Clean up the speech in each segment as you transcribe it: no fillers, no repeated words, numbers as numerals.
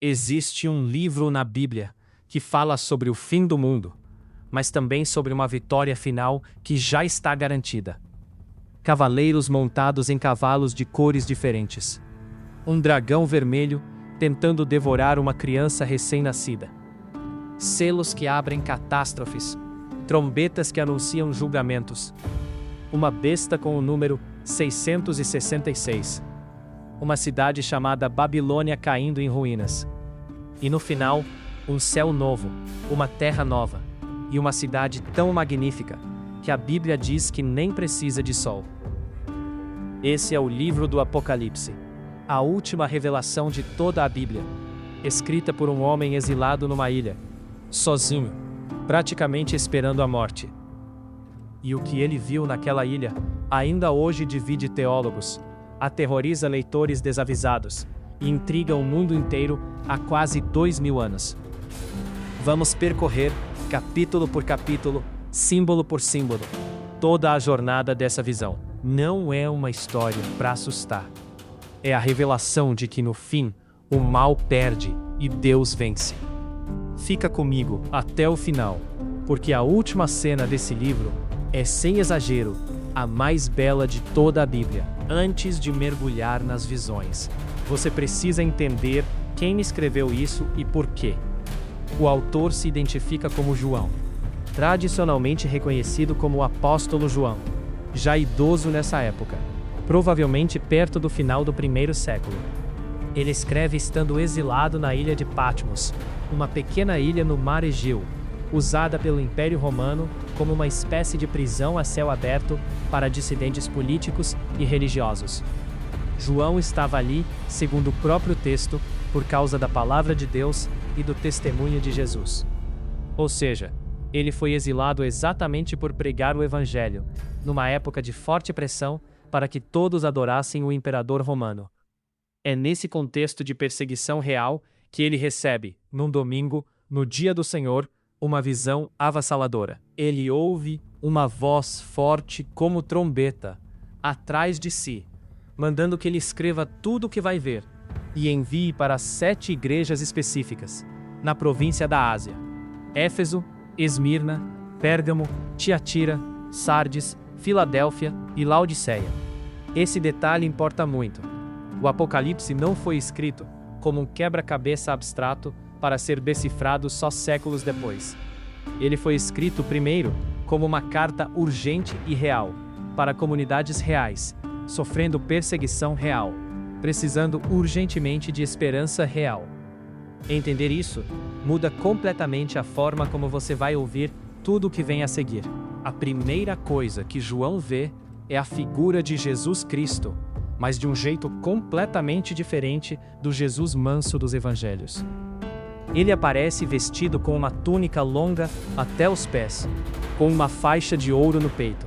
Existe um livro na Bíblia que fala sobre o fim do mundo, mas também sobre uma vitória final que já está garantida. Cavaleiros montados em cavalos de cores diferentes. Um dragão vermelho tentando devorar uma criança recém-nascida. Selos que abrem catástrofes. Trombetas que anunciam julgamentos. Uma besta com o número 666. Uma cidade chamada Babilônia caindo em ruínas. E no final, um céu novo, uma terra nova, e uma cidade tão magnífica que a Bíblia diz que nem precisa de sol. Esse é o livro do Apocalipse, a última revelação de toda a Bíblia, escrita por um homem exilado numa ilha, sozinho, praticamente esperando a morte. E o que ele viu naquela ilha ainda hoje divide teólogos, aterroriza leitores desavisados e intriga o mundo inteiro há quase 2000 anos. Vamos percorrer, capítulo por capítulo, símbolo por símbolo, toda a jornada dessa visão. Não é uma história para assustar. É a revelação de que no fim, o mal perde e Deus vence. Fica comigo até o final, porque a última cena desse livro é, sem exagero, a mais bela de toda a Bíblia. Antes de mergulhar nas visões, você precisa entender quem escreveu isso e por quê. O autor se identifica como João, tradicionalmente reconhecido como o apóstolo João, já idoso nessa época, provavelmente perto do final do primeiro século. Ele escreve estando exilado na ilha de Patmos, uma pequena ilha no mar Egeu, usada pelo Império Romano como uma espécie de prisão a céu aberto para dissidentes políticos e religiosos. João estava ali, segundo o próprio texto, por causa da palavra de Deus e do testemunho de Jesus. Ou seja, ele foi exilado exatamente por pregar o Evangelho, numa época de forte pressão para que todos adorassem o imperador romano. É nesse contexto de perseguição real que ele recebe, num domingo, no dia do Senhor, uma visão avassaladora. Ele ouve uma voz forte como trombeta, atrás de si, mandando que ele escreva tudo o que vai ver, e envie para 7 igrejas específicas, na província da Ásia: Éfeso, Esmirna, Pérgamo, Tiatira, Sardes, Filadélfia e Laodiceia. Esse detalhe importa muito. O Apocalipse não foi escrito como um quebra-cabeça abstrato para ser decifrado só séculos depois. Ele foi escrito primeiro como uma carta urgente e real, para comunidades reais, sofrendo perseguição real, precisando urgentemente de esperança real. Entender isso muda completamente a forma como você vai ouvir tudo o que vem a seguir. A primeira coisa que João vê é a figura de Jesus Cristo, mas de um jeito completamente diferente do Jesus manso dos evangelhos. Ele aparece vestido com uma túnica longa até os pés, com uma faixa de ouro no peito.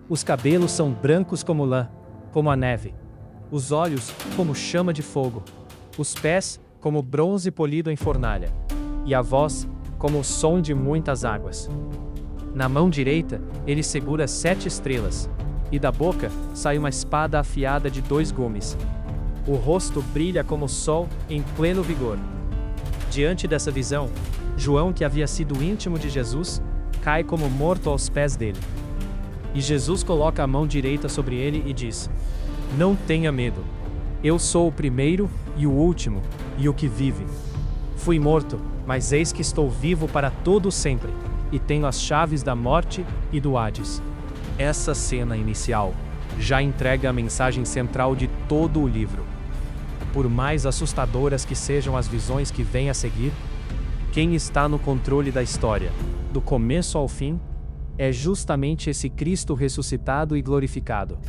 Os cabelos são brancos como lã, como a neve. Os olhos como chama de fogo. Os pés como bronze polido em fornalha. E a voz como o som de muitas águas. Na mão direita, ele segura 7 estrelas, e da boca sai uma espada afiada de 2 gumes. O rosto brilha como o sol em pleno vigor. Diante dessa visão, João, que havia sido íntimo de Jesus, cai como morto aos pés dele. E Jesus coloca a mão direita sobre ele e diz: "Não tenha medo. Eu sou o primeiro e o último, e o que vive. Fui morto, mas eis que estou vivo para todo sempre, e tenho as chaves da morte e do Hades." Essa cena inicial já entrega a mensagem central de todo o livro. Por mais assustadoras que sejam as visões que vêm a seguir, quem está no controle da história, do começo ao fim, é justamente esse Cristo ressuscitado e glorificado.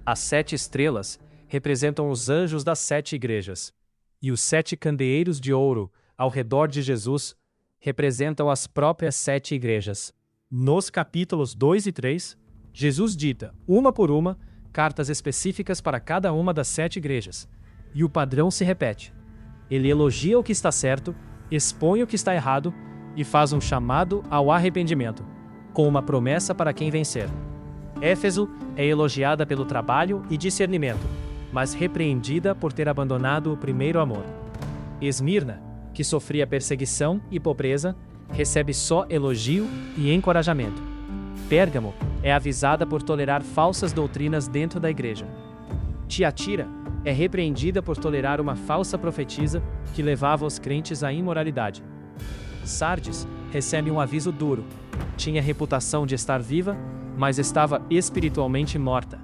As 7 estrelas representam os anjos das 7 igrejas, e os 7 candeeiros de ouro ao redor de Jesus representam as próprias 7 igrejas. Nos capítulos 2 e 3, Jesus dita, uma por uma, cartas específicas para cada uma das 7 igrejas, e o padrão se repete. Ele elogia o que está certo, expõe o que está errado e faz um chamado ao arrependimento, com uma promessa para quem vencer. Éfeso é elogiada pelo trabalho e discernimento, mas repreendida por ter abandonado o primeiro amor. Esmirna, que sofria perseguição e pobreza, recebe só elogio e encorajamento. Pérgamo é avisada por tolerar falsas doutrinas dentro da igreja. Tiatira é repreendida por tolerar uma falsa profetisa que levava os crentes à imoralidade. Sardes recebe um aviso duro. Tinha reputação de estar viva, mas estava espiritualmente morta.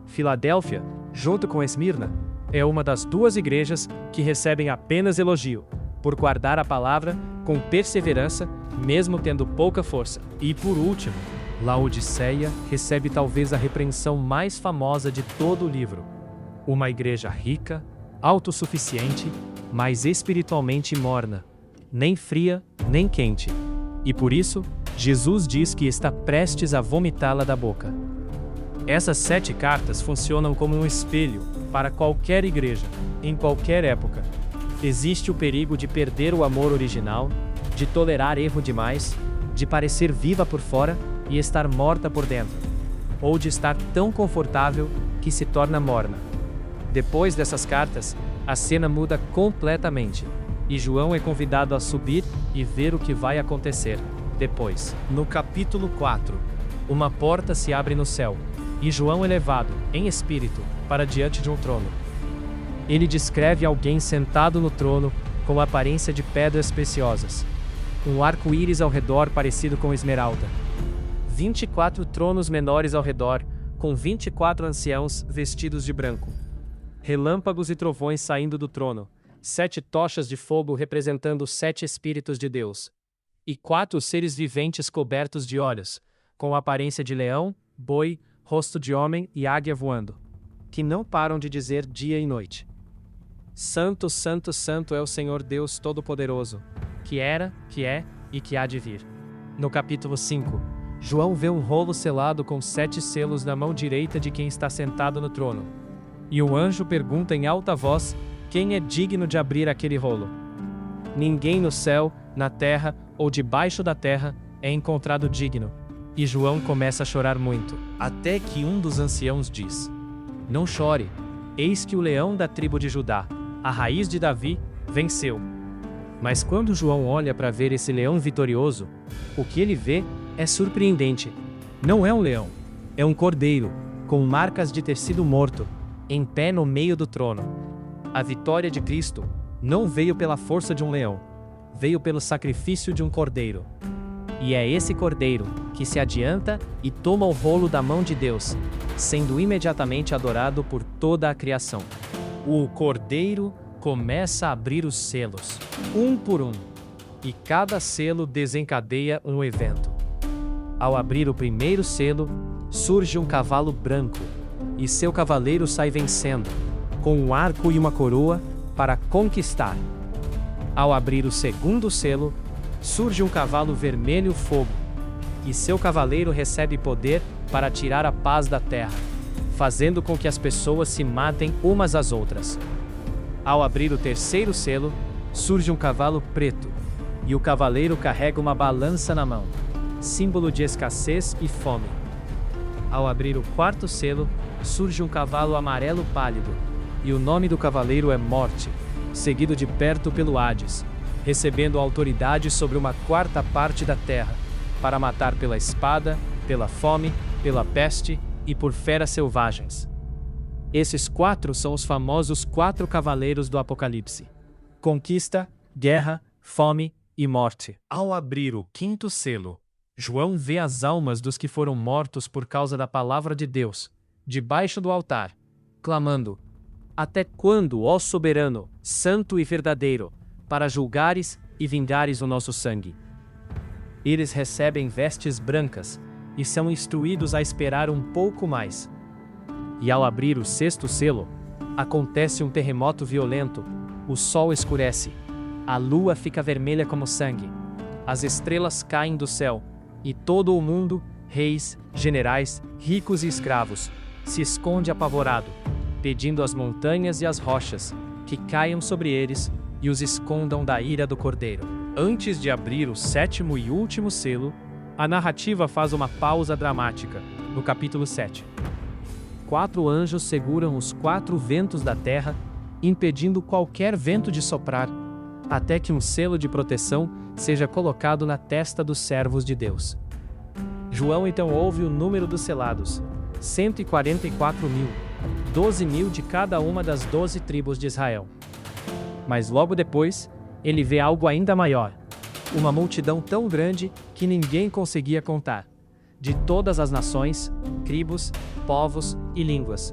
Filadélfia, junto com Esmirna, é uma das duas igrejas que recebem apenas elogio, por guardar a palavra com perseverança, mesmo tendo pouca força. E por último, Laodiceia recebe talvez a repreensão mais famosa de todo o livro. Uma igreja rica, autossuficiente, mas espiritualmente morna, nem fria, nem quente. E por isso, Jesus diz que está prestes a vomitá-la da boca. Essas 7 cartas funcionam como um espelho para qualquer igreja, em qualquer época. Existe o perigo de perder o amor original, de tolerar erro demais, de parecer viva por fora e estar morta por dentro, ou de estar tão confortável que se torna morna. Depois dessas cartas, a cena muda completamente, e João é convidado a subir e ver o que vai acontecer depois. No capítulo 4, uma porta se abre no céu, e João é levado, em espírito, para diante de um trono. Ele descreve alguém sentado no trono, com aparência de pedras preciosas. Um arco-íris ao redor parecido com esmeralda. 24 tronos menores ao redor, com 24 anciãos vestidos de branco. Relâmpagos e trovões saindo do trono, 7 tochas de fogo representando os 7 Espíritos de Deus. E 4 seres viventes cobertos de olhos, com aparência de leão, boi, rosto de homem e águia voando, que não param de dizer dia e noite: Santo, Santo, Santo é o Senhor Deus Todo-Poderoso, que era, que é e que há de vir. No capítulo 5, João vê um rolo selado com 7 selos na mão direita de quem está sentado no trono. E um anjo pergunta em alta voz quem é digno de abrir aquele rolo. Ninguém no céu, na terra ou debaixo da terra é encontrado digno. E João começa a chorar muito, até que um dos anciãos diz: Não chore, eis que o leão da tribo de Judá, a raiz de Davi, venceu. Mas quando João olha para ver esse leão vitorioso, o que ele vê é surpreendente. Não é um leão, é um cordeiro, com marcas de ter sido morto, em pé no meio do trono. A vitória de Cristo não veio pela força de um leão, veio pelo sacrifício de um cordeiro. E é esse cordeiro que se adianta e toma o rolo da mão de Deus, sendo imediatamente adorado por toda a criação. O cordeiro começa a abrir os selos, um por um, e cada selo desencadeia um evento. Ao abrir o primeiro selo, surge um cavalo branco, e seu cavaleiro sai vencendo, com um arco e uma coroa, para conquistar. Ao abrir o segundo selo, surge um cavalo vermelho fogo, e seu cavaleiro recebe poder para tirar a paz da terra, fazendo com que as pessoas se matem umas às outras. Ao abrir o terceiro selo, surge um cavalo preto, e o cavaleiro carrega uma balança na mão, símbolo de escassez e fome. Ao abrir o quarto selo, surge um cavalo amarelo pálido, e o nome do cavaleiro é Morte, seguido de perto pelo Hades, recebendo autoridade sobre uma quarta parte da terra, para matar pela espada, pela fome, pela peste e por feras selvagens. Esses 4 são os famosos 4 cavaleiros do Apocalipse: conquista, guerra, fome e morte. Ao abrir o quinto selo, João vê as almas dos que foram mortos por causa da palavra de Deus, debaixo do altar, clamando: Até quando, ó soberano, santo e verdadeiro, para julgares e vingares o nosso sangue? Eles recebem vestes brancas e são instruídos a esperar um pouco mais. E ao abrir o sexto selo, acontece um terremoto violento, o sol escurece, a lua fica vermelha como sangue, as estrelas caem do céu, e todo o mundo, reis, generais, ricos e escravos, se esconde apavorado, pedindo às montanhas e às rochas que caiam sobre eles e os escondam da ira do Cordeiro. Antes de abrir o 7º e último selo, a narrativa faz uma pausa dramática, no capítulo 7. 4 anjos seguram os 4 ventos da terra, impedindo qualquer vento de soprar, até que um selo de proteção seja colocado na testa dos servos de Deus. João então ouve o número dos selados: 144.000, 12.000 de cada uma das 12 tribos de Israel. Mas logo depois, ele vê algo ainda maior: uma multidão tão grande que ninguém conseguia contar, de todas as nações, tribos, povos e línguas,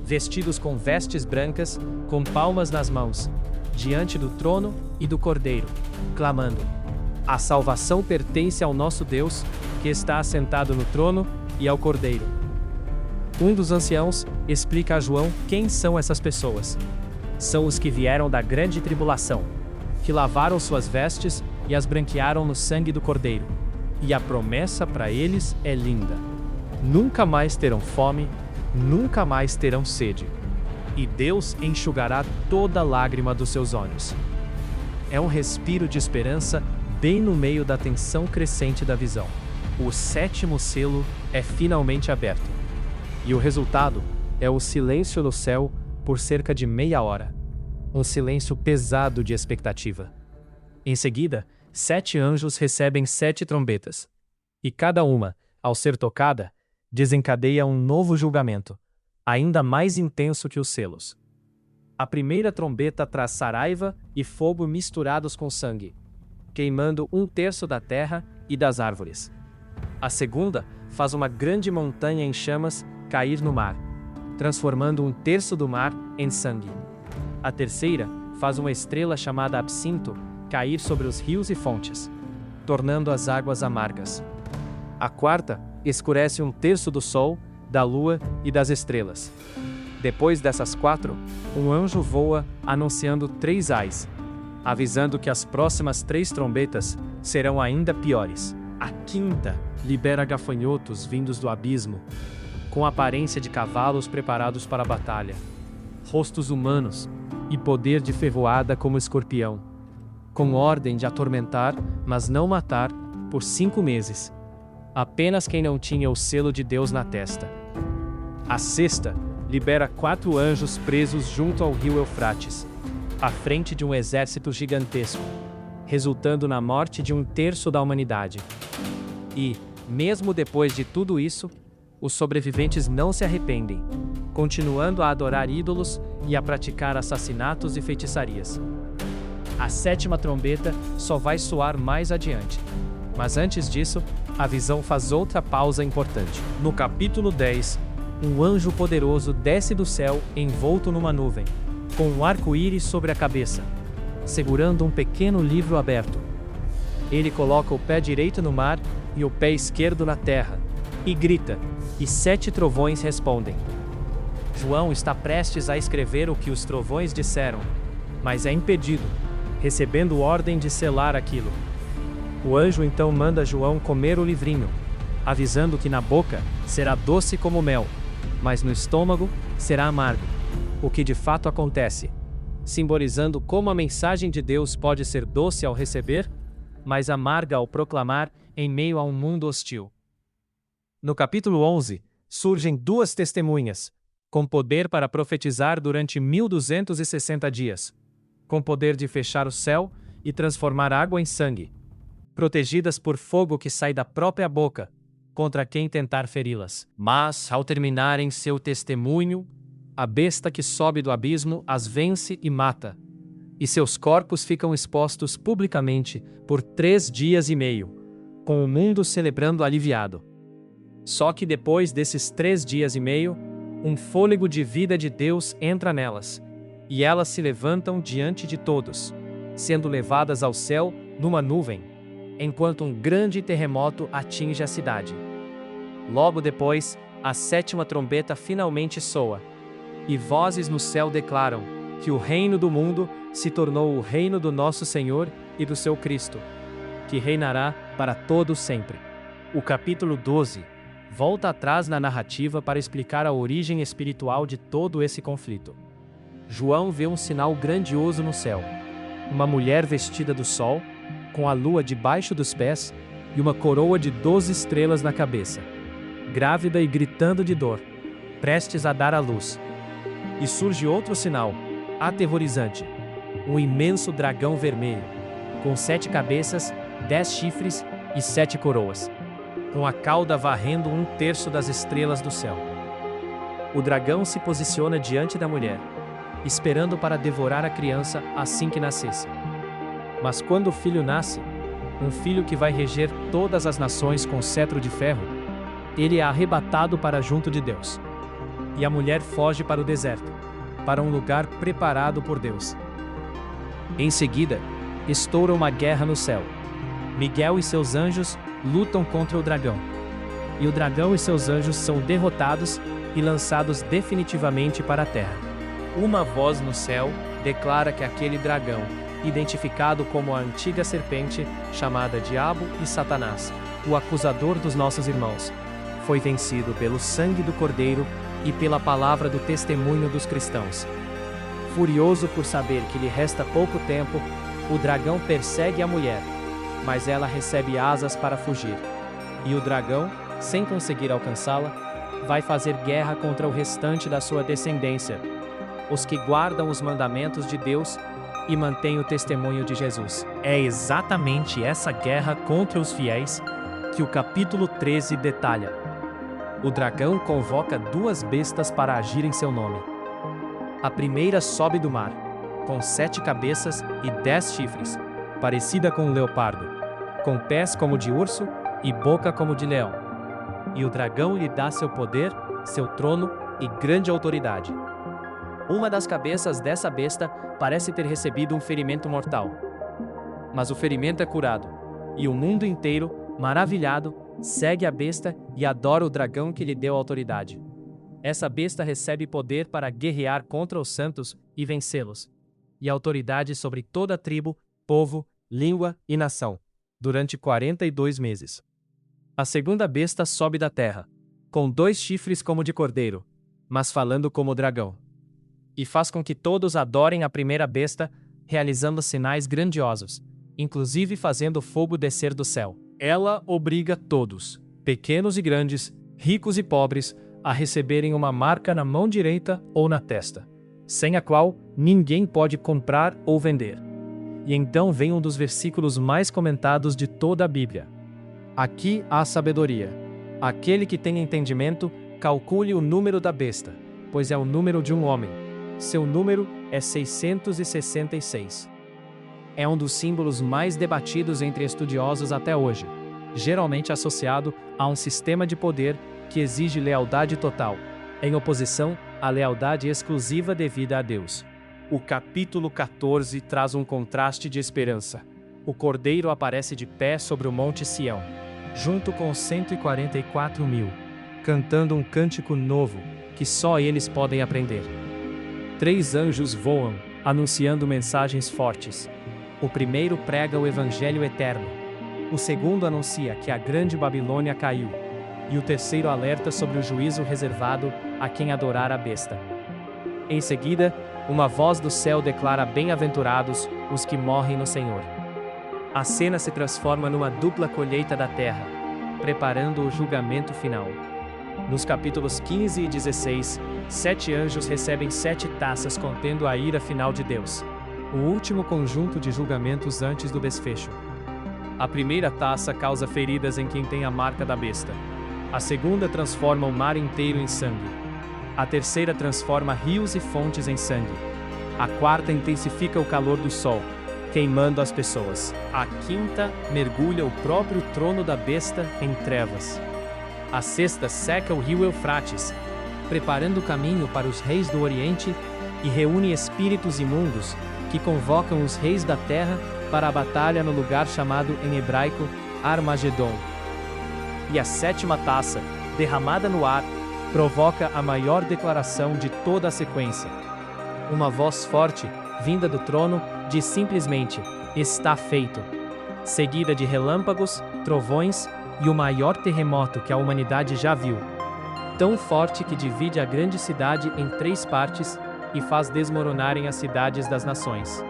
vestidos com vestes brancas, com palmas nas mãos, diante do trono e do Cordeiro, clamando: a salvação pertence ao nosso Deus, que está assentado no trono, e ao Cordeiro. Um dos anciãos explica a João quem são essas pessoas. São os que vieram da grande tribulação, que lavaram suas vestes e as branquearam no sangue do Cordeiro. E a promessa para eles é linda: nunca mais terão fome, nunca mais terão sede. E Deus enxugará toda lágrima dos seus olhos. É um respiro de esperança bem no meio da tensão crescente da visão. O 7º selo é finalmente aberto. E o resultado é o silêncio no céu por cerca de meia hora. Um silêncio pesado de expectativa. Em seguida, 7 anjos recebem 7 trombetas. E cada uma, ao ser tocada, desencadeia um novo julgamento, ainda mais intenso que os selos. A primeira trombeta traz saraiva e fogo misturados com sangue, queimando 1/3 da terra e das árvores. A segunda faz uma grande montanha em chamas cair no mar, transformando 1/3 do mar em sangue. A terceira faz uma estrela chamada absinto cair sobre os rios e fontes, tornando as águas amargas. A quarta escurece 1/3 do sol, da lua e das estrelas. Depois dessas 4, um anjo voa anunciando 3 ais, avisando que as próximas 3 trombetas serão ainda piores. A quinta libera gafanhotos vindos do abismo, com aparência de cavalos preparados para a batalha, rostos humanos e poder de ferroada como escorpião, com ordem de atormentar, mas não matar, por 5 meses. Apenas quem não tinha o selo de Deus na testa. A sexta libera 4 anjos presos junto ao rio Eufrates, à frente de um exército gigantesco, resultando na morte de 1/3 da humanidade. E, mesmo depois de tudo isso, os sobreviventes não se arrependem, continuando a adorar ídolos e a praticar assassinatos e feitiçarias. A 7ª trombeta só vai soar mais adiante. Mas antes disso, a visão faz outra pausa importante. No capítulo 10, um anjo poderoso desce do céu envolto numa nuvem, com um arco-íris sobre a cabeça, segurando um pequeno livro aberto. Ele coloca o pé direito no mar e o pé esquerdo na terra, e grita, e 7 trovões respondem. João está prestes a escrever o que os trovões disseram, mas é impedido, recebendo ordem de selar aquilo. O anjo então manda João comer o livrinho, avisando que na boca será doce como mel, mas no estômago será amargo, o que de fato acontece, simbolizando como a mensagem de Deus pode ser doce ao receber, mas amarga ao proclamar em meio a um mundo hostil. No capítulo 11, surgem 2 testemunhas, com poder para profetizar durante 1260 dias, com poder de fechar o céu e transformar água em sangue, protegidas por fogo que sai da própria boca, contra quem tentar feri-las. Mas, ao terminarem seu testemunho, a besta que sobe do abismo as vence e mata, e seus corpos ficam expostos publicamente por 3 dias e meio, com o mundo celebrando aliviado. Só que depois desses 3 dias e meio, um fôlego de vida de Deus entra nelas, e elas se levantam diante de todos, sendo levadas ao céu numa nuvem, enquanto um grande terremoto atinge a cidade. Logo depois, a 7ª trombeta finalmente soa, e vozes no céu declaram que o reino do mundo se tornou o reino do nosso Senhor e do seu Cristo, que reinará para todo sempre. O capítulo 12 volta atrás na narrativa para explicar a origem espiritual de todo esse conflito. João vê um sinal grandioso no céu: uma mulher vestida do sol, com a lua debaixo dos pés e uma coroa de 12 estrelas na cabeça, grávida e gritando de dor, prestes a dar à luz. E surge outro sinal, aterrorizante: um imenso dragão vermelho, com 7 cabeças, 10 chifres e 7 coroas, com a cauda varrendo 1/3 das estrelas do céu. O dragão se posiciona diante da mulher, esperando para devorar a criança assim que nascesse. Mas quando o filho nasce, um filho que vai reger todas as nações com cetro de ferro, ele é arrebatado para junto de Deus. E a mulher foge para o deserto, para um lugar preparado por Deus. Em seguida, estoura uma guerra no céu. Miguel e seus anjos lutam contra o dragão. E o dragão e seus anjos são derrotados e lançados definitivamente para a terra. Uma voz no céu declara que aquele dragão, identificado como a antiga serpente, chamada Diabo e Satanás, o acusador dos nossos irmãos, foi vencido pelo sangue do Cordeiro e pela palavra do testemunho dos cristãos. Furioso por saber que lhe resta pouco tempo, o dragão persegue a mulher, mas ela recebe asas para fugir. E o dragão, sem conseguir alcançá-la, vai fazer guerra contra o restante da sua descendência, os que guardam os mandamentos de Deus e mantêm o testemunho de Jesus. É exatamente essa guerra contra os fiéis que o capítulo 13 detalha. O dragão convoca 2 bestas para agir em seu nome. A primeira sobe do mar, com 7 cabeças e 10 chifres, parecida com um leopardo, com pés como de urso e boca como de leão. E o dragão lhe dá seu poder, seu trono e grande autoridade. Uma das cabeças dessa besta parece ter recebido um ferimento mortal. Mas o ferimento é curado, e o mundo inteiro, maravilhado, segue a besta e adora o dragão que lhe deu autoridade. Essa besta recebe poder para guerrear contra os santos e vencê-los, e autoridade sobre toda tribo, povo, língua e nação, durante 42 meses. A segunda besta sobe da terra, com 2 chifres como de cordeiro, mas falando como dragão. E faz com que todos adorem a primeira besta, realizando sinais grandiosos, inclusive fazendo fogo descer do céu. Ela obriga todos, pequenos e grandes, ricos e pobres, a receberem uma marca na mão direita ou na testa, sem a qual ninguém pode comprar ou vender. E então vem um dos versículos mais comentados de toda a Bíblia. Aqui há sabedoria. Aquele que tem entendimento, calcule o número da besta, pois é o número de um homem. Seu número é 666. É um dos símbolos mais debatidos entre estudiosos até hoje, geralmente associado a um sistema de poder que exige lealdade total, em oposição à lealdade exclusiva devida a Deus. O capítulo 14 traz um contraste de esperança. O Cordeiro aparece de pé sobre o Monte Sião, junto com os 144.000, cantando um cântico novo, que só eles podem aprender. 3 anjos voam, anunciando mensagens fortes. O primeiro prega o Evangelho eterno. O segundo anuncia que a grande Babilônia caiu. E o terceiro alerta sobre o juízo reservado a quem adorar a besta. Em seguida, uma voz do céu declara bem-aventurados os que morrem no Senhor. A cena se transforma numa dupla colheita da terra, preparando o julgamento final. Nos capítulos 15 e 16, 7 anjos recebem 7 taças contendo a ira final de Deus, o último conjunto de julgamentos antes do desfecho. A primeira taça causa feridas em quem tem a marca da besta. A segunda transforma o mar inteiro em sangue. A terceira transforma rios e fontes em sangue. A quarta intensifica o calor do sol, queimando as pessoas. A quinta mergulha o próprio trono da besta em trevas. A sexta seca o rio Eufrates, preparando o caminho para os reis do Oriente, e reúne espíritos imundos, que convocam os reis da terra para a batalha no lugar chamado em hebraico Armagedon. E a sétima taça, derramada no ar, provoca a maior declaração de toda a sequência. Uma voz forte, vinda do trono, diz simplesmente: "Está feito", seguida de relâmpagos, trovões e o maior terremoto que a humanidade já viu. Tão forte que divide a grande cidade em 3 partes e faz desmoronarem as cidades das nações.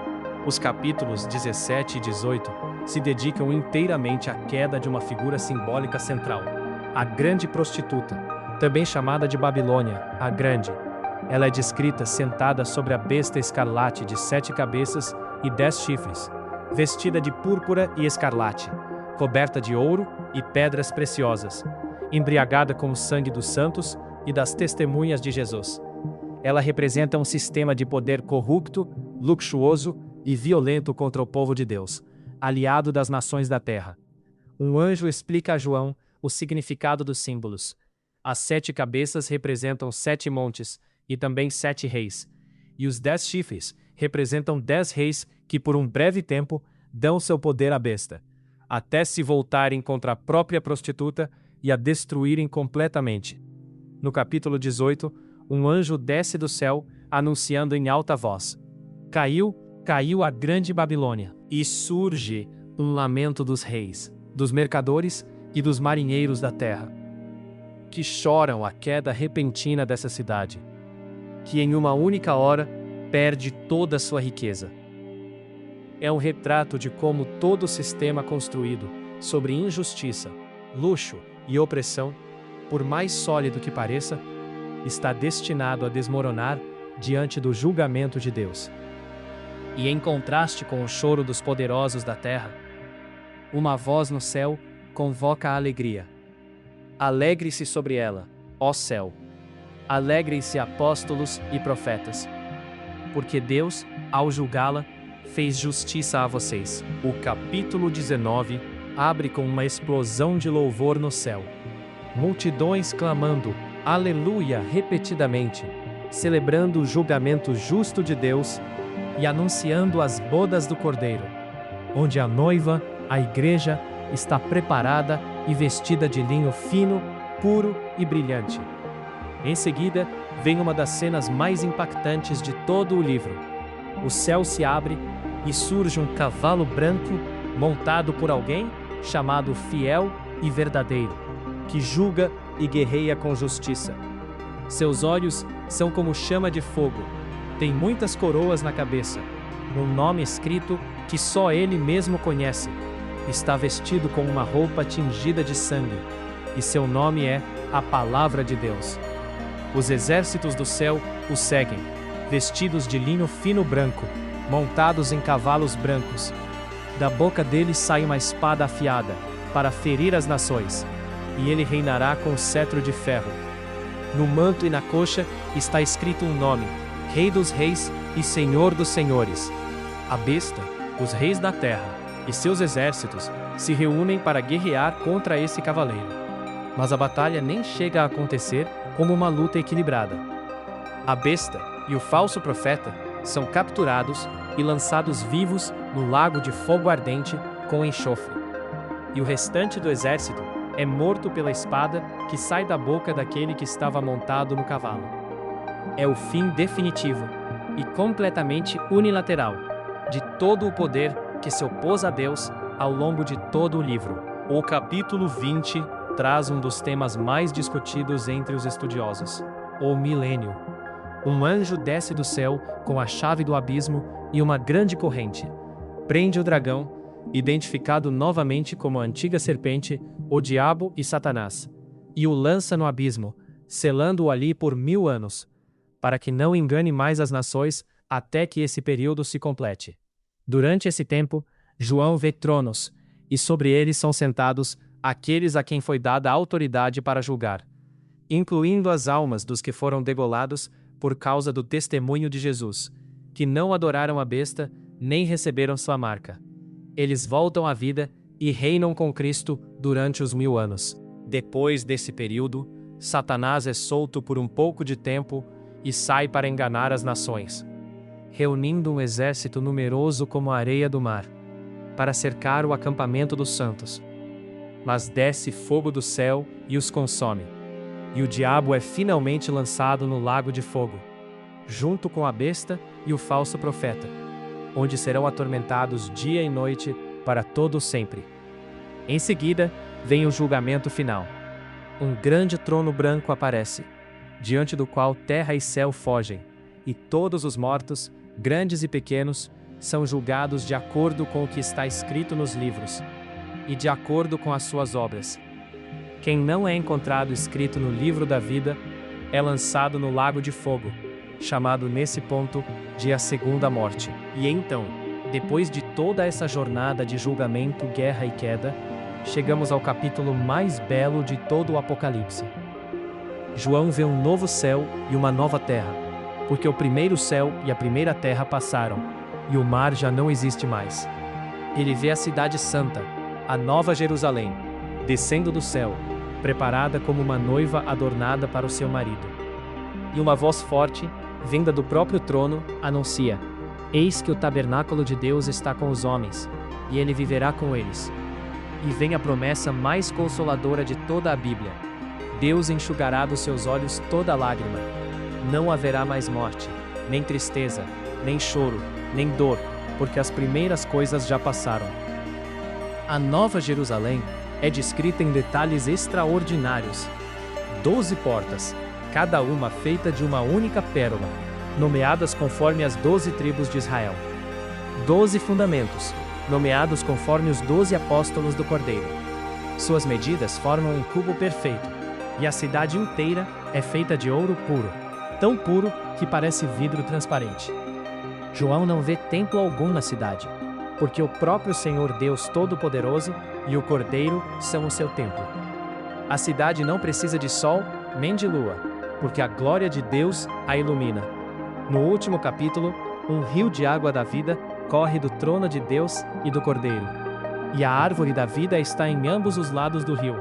Os capítulos 17 e 18 se dedicam inteiramente à queda de uma figura simbólica central, a grande prostituta, também chamada de Babilônia, a Grande. Ela é descrita sentada sobre a besta escarlate de 7 cabeças e 10 chifres, vestida de púrpura e escarlate, coberta de ouro e pedras preciosas, embriagada com o sangue dos santos e das testemunhas de Jesus. Ela representa um sistema de poder corrupto, luxuoso e violento contra o povo de Deus, aliado das nações da terra. Um anjo explica a João o significado dos símbolos. As 7 cabeças representam 7 montes e também 7 reis, e os 10 chifres representam 10 reis que por um breve tempo dão seu poder à besta, até se voltarem contra a própria prostituta e a destruírem completamente. No capítulo 18, um anjo desce do céu, anunciando em alta voz: Caiu a grande Babilônia, e surge um lamento dos reis, dos mercadores e dos marinheiros da terra, que choram a queda repentina dessa cidade, que em uma única hora perde toda a sua riqueza. É um retrato de como todo o sistema construído sobre injustiça, luxo e opressão, por mais sólido que pareça, está destinado a desmoronar diante do julgamento de Deus. E em contraste com o choro dos poderosos da terra, uma voz no céu convoca a alegria. Alegre-se sobre ela, ó céu. Alegrem-se apóstolos e profetas, porque Deus, ao julgá-la, fez justiça a vocês. O capítulo 19 abre com uma explosão de louvor no céu. Multidões clamando Aleluia repetidamente, celebrando o julgamento justo de Deus e anunciando as bodas do Cordeiro, onde a noiva, a igreja, está preparada e vestida de linho fino, puro e brilhante. Em seguida, vem uma das cenas mais impactantes de todo o livro. O céu se abre e surge um cavalo branco montado por alguém chamado Fiel e Verdadeiro, que julga e guerreia com justiça. Seus olhos são como chama de fogo, tem muitas coroas na cabeça, um nome escrito que só ele mesmo conhece. Está vestido com uma roupa tingida de sangue, e seu nome é a Palavra de Deus. Os exércitos do céu o seguem, vestidos de linho fino branco, montados em cavalos brancos. Da boca dele sai uma espada afiada, para ferir as nações, e ele reinará com o cetro de ferro. No manto e na coxa está escrito um nome: Rei dos Reis e Senhor dos Senhores. A besta, os reis da terra e seus exércitos se reúnem para guerrear contra esse cavaleiro. Mas a batalha nem chega a acontecer como uma luta equilibrada. A besta e o falso profeta são capturados e lançados vivos no lago de fogo ardente com enxofre. E o restante do exército é morto pela espada que sai da boca daquele que estava montado no cavalo. É o fim definitivo e completamente unilateral de todo o poder que se opôs a Deus ao longo de todo o livro. O capítulo 20 traz um dos temas mais discutidos entre os estudiosos: o milênio. Um anjo desce do céu com a chave do abismo e uma grande corrente. Prende o dragão, identificado novamente como a antiga serpente, o diabo e Satanás, e o lança no abismo, selando-o ali por 1000 anos, para que não engane mais as nações até que esse período se complete. Durante esse tempo, João vê tronos, e sobre eles são sentados aqueles a quem foi dada a autoridade para julgar, incluindo as almas dos que foram degolados por causa do testemunho de Jesus, que não adoraram a besta, nem receberam sua marca. Eles voltam à vida e reinam com Cristo durante os 1000 anos. Depois desse período, Satanás é solto por um pouco de tempo e sai para enganar as nações, reunindo um exército numeroso como a areia do mar, para cercar o acampamento dos santos. Mas desce fogo do céu e os consome, e o diabo é finalmente lançado no lago de fogo, junto com a besta e o falso profeta, onde serão atormentados dia e noite para todo sempre. Em seguida, vem o julgamento final. Um grande trono branco aparece, diante do qual terra e céu fogem, e todos os mortos, grandes e pequenos, são julgados de acordo com o que está escrito nos livros, e de acordo com as suas obras. Quem não é encontrado escrito no livro da vida é lançado no lago de fogo, chamado nesse ponto de a segunda morte. E então, Depois de toda essa jornada de julgamento, guerra e queda, chegamos ao capítulo mais belo de todo o Apocalipse. João vê um novo céu e uma nova terra, porque o primeiro céu e a primeira terra passaram, e o mar já não existe mais. Ele vê a cidade santa, a nova Jerusalém, descendo do céu, preparada como uma noiva adornada para o seu marido. E uma voz forte, vinda do próprio trono, anuncia: Eis que o tabernáculo de Deus está com os homens, e ele viverá com eles. E vem a promessa mais consoladora de toda a Bíblia: Deus enxugará dos seus olhos toda lágrima. Não haverá mais morte, nem tristeza, nem choro, nem dor, porque as primeiras coisas já passaram. A Nova Jerusalém é descrita em detalhes extraordinários. 12 portas, cada uma feita de uma única pérola, nomeadas conforme as 12 tribos de Israel. 12 fundamentos, nomeados conforme os 12 apóstolos do Cordeiro. Suas medidas formam um cubo perfeito, e a cidade inteira é feita de ouro puro, tão puro que parece vidro transparente. João não vê templo algum na cidade, porque o próprio Senhor Deus Todo-Poderoso e o Cordeiro são o seu templo. A cidade não precisa de sol nem de lua, porque a glória de Deus a ilumina. No último capítulo, um rio de água da vida corre do trono de Deus e do Cordeiro. E a árvore da vida está em ambos os lados do rio,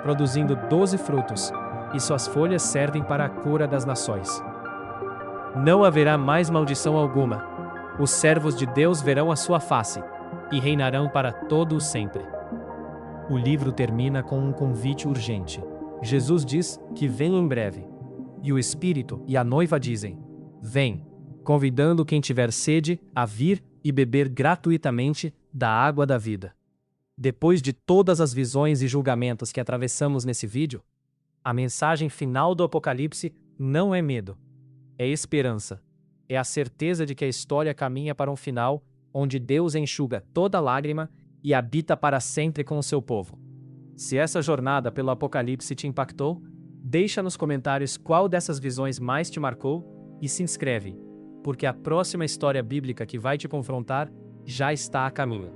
produzindo 12 frutos, e suas folhas servem para a cura das nações. Não haverá mais maldição alguma. Os servos de Deus verão a sua face, e reinarão para todo o sempre. O livro termina com um convite urgente. Jesus diz que vem em breve. E o Espírito e a noiva dizem: Vem, convidando quem tiver sede a vir e beber gratuitamente da água da vida. Depois de todas as visões e julgamentos que atravessamos nesse vídeo, a mensagem final do Apocalipse não é medo, é esperança. É a certeza de que a história caminha para um final onde Deus enxuga toda lágrima e habita para sempre com o seu povo. Se essa jornada pelo Apocalipse te impactou, deixa nos comentários qual dessas visões mais te marcou e se inscreve, porque a próxima história bíblica que vai te confrontar já está a caminho.